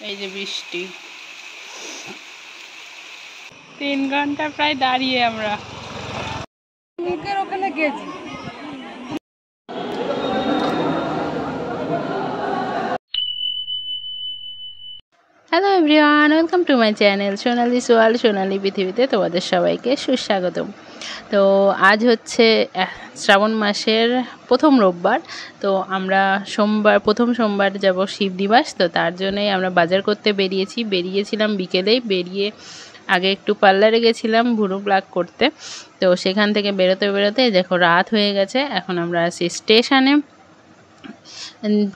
এই যে বৃষ্টি, 3 ঘন্টা প্রায় দাঁড়িয়ে আমরা। ওখানে গেছি। Hello everyone, welcome to my channel Sonali's world. সোনালি পৃথিবীতে তোমাদের সবাইকে সুস্বাগতম। তো আজ হচ্ছে শ্রাবণ মাসের প্রথম রোববার। তো আমরা প্রথম সোমবার যাব শিব নিবাস। তো তার জন্যই আমরা বাজার করতে বেরিয়েছিলাম বিকেলেই। বেরিয়ে আগে একটু পার্লারে গেছিলাম ভুরু প্লাক করতে। তো সেখান থেকে বেরোতে দেখো রাত হয়ে গেছে। এখন আমরা আছি স্টেশনে।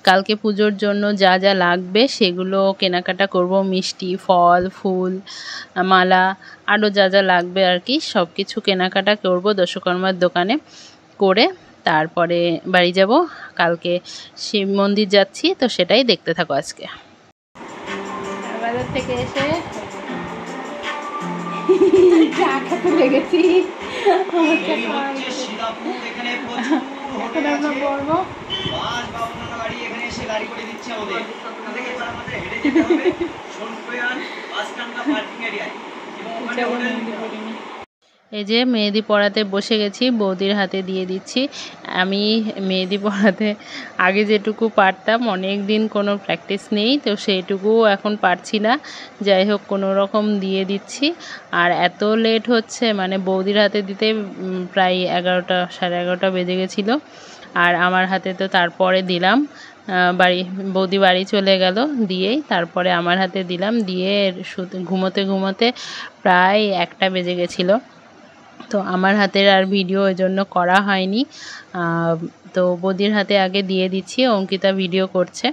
কালকে পুজোর জন্য যা যা লাগবে সেগুলো কেনাকাটা করব। মিষ্টি, ফল, ফুল, মালা, আরও যা যা লাগবে আর কি সব কিছু কেনাকাটা করব দশকর্মার দোকানে করে তারপরে বাড়ি যাব। কালকে শিব মন্দির যাচ্ছি, তো সেটাই দেখতে থাকো আজকে। বাজার থেকে এসে চা খেতে লেগেছি। এখন আমরা পড়বো। এই যে মেহেদি পড়াতে বসে গেছি, বৌদির হাতে দিয়ে দিচ্ছি। আমি মেহেদি পড়াতে আগে যেটুকু পারতাম, অনেক দিন কোনো প্র্যাকটিস নেই, তো সেইটুকু এখন পারছি না। যাই হোক কোনো রকম দিয়ে দিচ্ছি। আর এত লেট হচ্ছে, মানে বৌদির হাতে দিতে প্রায় 11টা সাড়ে 11টা বেজে গেছিলো। আর আমার হাতে তো তারপরে দিলাম, বৌদি বাড়ি চলে গেল দিয়েই তারপরে আমার হাতে দিলাম। দিয়ে ঘুমোতে প্রায় 1টা বেজে গেছিলো। তো আমার হাতের আর ভিডিও ওই জন্য করা হয়নি। তো বৌদির হাতে আগে দিয়ে দিচ্ছি, অঙ্কিতা ভিডিও করছে।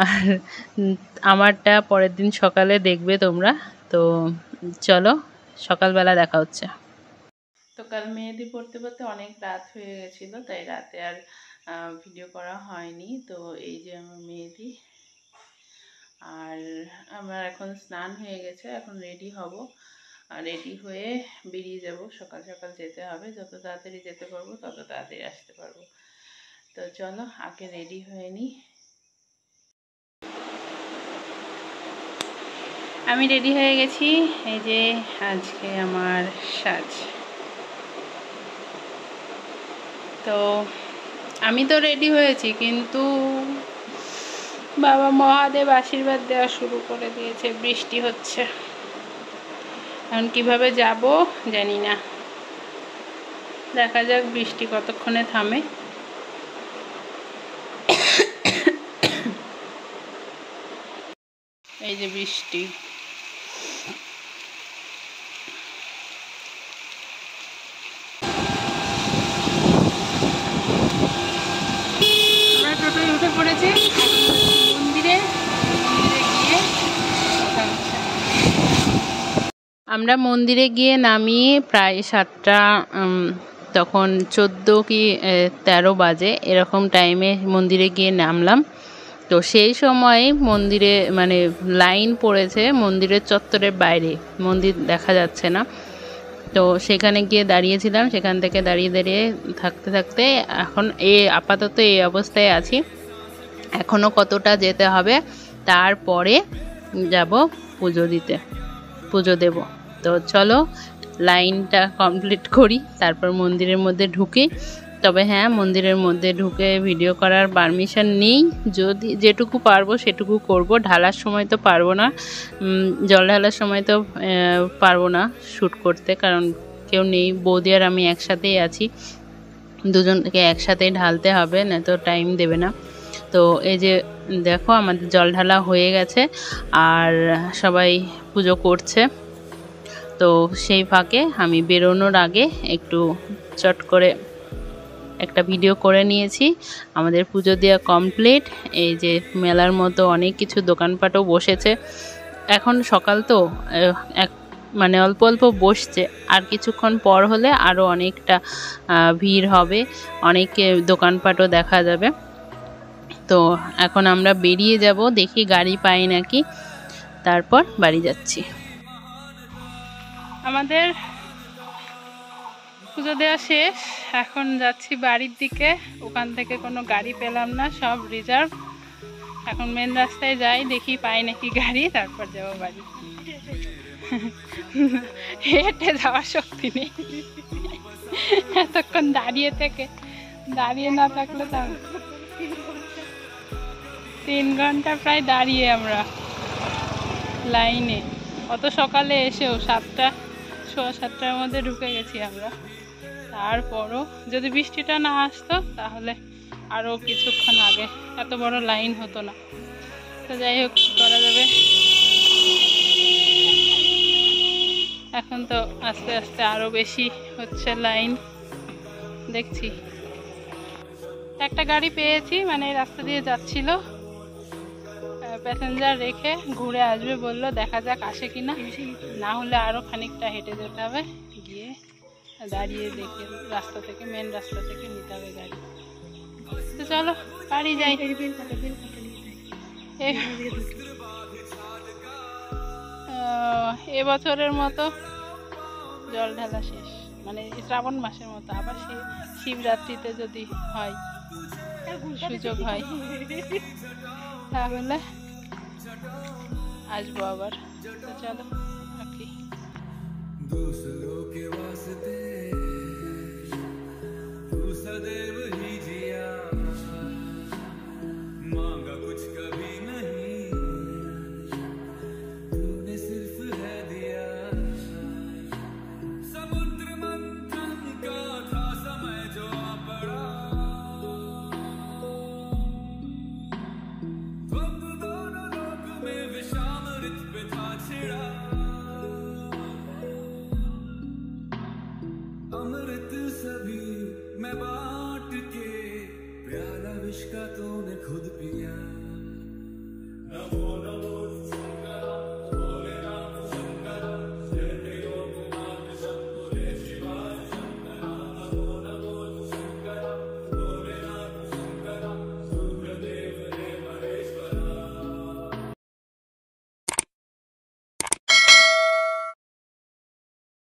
আর আমারটা পরের দিন সকালে দেখবে তোমরা। তো চলো সকালবেলা দেখা হচ্ছে। তো কাল মেহেদি পড়তে অনেক রাত হয়ে গেছিলো, তাই রাতে আর ভিডিও করা হয়নি। তো এই যে আমার মেহেদি। আর আমার এখন স্নান হয়ে গেছে, এখন রেডি হব। আর রেডি হয়ে বেরিয়ে যাব। সকাল সকাল যেতে হবে, যত তাড়াতাড়ি যেতে পারবো তত তাড়াতাড়ি আসতে পারবো। তো চলো আগে রেডি হয়ে নিই। আমি রেডি হয়ে গেছি। এই যে আজকে আমার সাজ। তো আমি তো রেডি হয়েছি, কিন্তু বাবা মহাদেব আশীর্বাদ দেওয়া শুরু করে দিয়েছে। বৃষ্টি হচ্ছে, এখন কিভাবে যাব জানি না। দেখা যাক বৃষ্টি কতক্ষণে থামে। এই যে বৃষ্টি। আমরা টোটোয় উঠে পড়েছি, মন্দিরে গিয়ে আমরা মন্দিরে গিয়ে নামিয়ে প্রায় 7টা, তখন 14 কি 13 বাজে এরকম টাইমে মন্দিরে গিয়ে নামলাম। তো সেই সময় মন্দিরে মানে লাইন পড়েছে মন্দিরের চত্বরের বাইরে, মন্দির দেখা যাচ্ছে না। তো সেখানে গিয়ে দাঁড়িয়েছিলাম, সেখান থেকে দাঁড়িয়ে থাকতে এখন আপাতত এই অবস্থায় আছি। এখনও কতটা যেতে হবে, তারপরে যাব পুজো দেব। তো চলো লাইনটা কমপ্লিট করি, তারপর মন্দিরের মধ্যে ঢুকি। তবে হ্যাঁ, মন্দিরের মধ্যে ঢুকে ভিডিও করার পারমিশন নেই। যদি যেটুকু পারবো সেটুকু করব। ঢালার সময় তো পারবো না, জল ঢালার সময় তো পারবো না শ্যুট করতে, কারণ কেউ নেই। বৌদি আর আমি একসাথেই আছি, দুজনকে একসাথেই ঢালতে হবে, না তো টাইম দেবে না। তো এই যে দেখো আমাদের জল ঢালা হয়ে গেছে আর সবাই পুজো করছে। তো সেই ফাঁকে আমি বেরোনোর আগে একটু চট করে একটা ভিডিও করে নিয়েছি। আমাদের পুজো দেওয়া কমপ্লিট। এই যে মেলার মতো অনেক কিছু দোকানপাটও বসেছে। এখন সকাল তো মানে অল্প অল্প বসছে, আর কিছুক্ষণ পর হলে আরও অনেকটা ভিড় হবে, অনেক দোকানপাটও দেখা যাবে। তো এখন আমরা বেরিয়ে যাব, দেখি গাড়ি পাই নাকি, তারপর বাড়ি যাচ্ছি। আমাদের পুজো দেওয়া শেষ, এখন যাচ্ছি বাড়ির দিকে। ওখান থেকে কোনো গাড়ি পেলাম না, সব রিজার্ভ। এখন মেন রাস্তায় যাই, দেখি পাই নাকি গাড়ি, তারপর যাবো বাড়ি। হেঁটে যাওয়ার শক্তি নেই, এতক্ষণ দাঁড়িয়ে থেকে, দাঁড়িয়ে না থাকলে তাহলে 3 ঘন্টা প্রায় দাঁড়িয়ে আমরা লাইনে। অত সকালে এসেও 7টার মধ্যে ঢুকে গেছি আমরা। তারপরও যদি বৃষ্টিটা না আসতো তাহলে আরও কিছুক্ষণ আগে এত বড় লাইন হতো না। তো যাই হোক, কী করা যাবে। এখন তো আস্তে আস্তে আরও বেশি হচ্ছে লাইন। দেখছি একটা গাড়ি পেয়েছি, মানে এই রাস্তা দিয়ে যাচ্ছিল, প্যাসেঞ্জার রেখে ঘুরে আসবে বললো, দেখা যাক আসে কিনা, না হলে আরও খানিকটা হেঁটে যেতে হবে, গিয়ে দাঁড়িয়ে দেখে রাস্তা থেকে, মেন রাস্তা থেকে নিতে হবে গাড়ি। তো চলো বাড়ি যাই। এবছরের মতো জল ঢালা শেষ, মানে শ্রাবণ মাসের মতো। আবার সেই শিবরাত্রিতে যদি হয়, সুযোগ হয়, তাহলে আসবো আবার। তো চলো রাখি। दूसरों के वास्ते तू सदैव ही